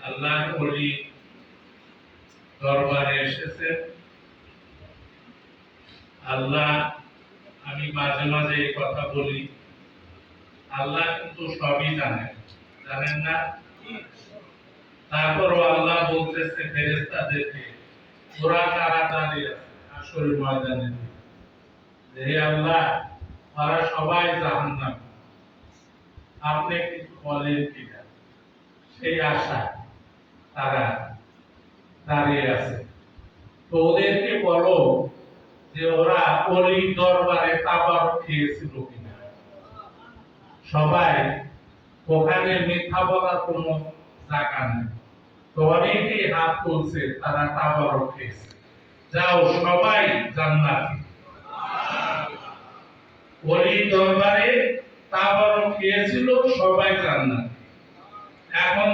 আল্লাহর ওলি দরবারে এসেছেন। আল্লাহ, আমি মাঝে মাঝে এই কথা বলি, আল্লাহ কিন্তু সবই জানেন, জানেন না? তারপরও আল্লাহ বলতেছে ফেরেশতাদেরকে, ওরা কারা দাঁড়িয়ে আছে আসল ময়দানে, হে আল্লাহ, ওরা সবাই জাহান্নাম, আপনি কিছু বলেন কিনা? সেই আশা তারা দাঁড়িয়ে আছে। তো ওদেরকে বলো যে ওরা অলির দরবারে তাবারক খেয়েছিল কিনা। সবাই ওখানে মিথ্যা বলার কোনো জায়গা নেই। তো অনেকেই হাত তুলছে, তারা তাবারক খেয়েছে। যাও, সবাই জান্নাতি। অলির দরবারে তাবারক খেয়েছিল, সবাই জান্নাতি। এখন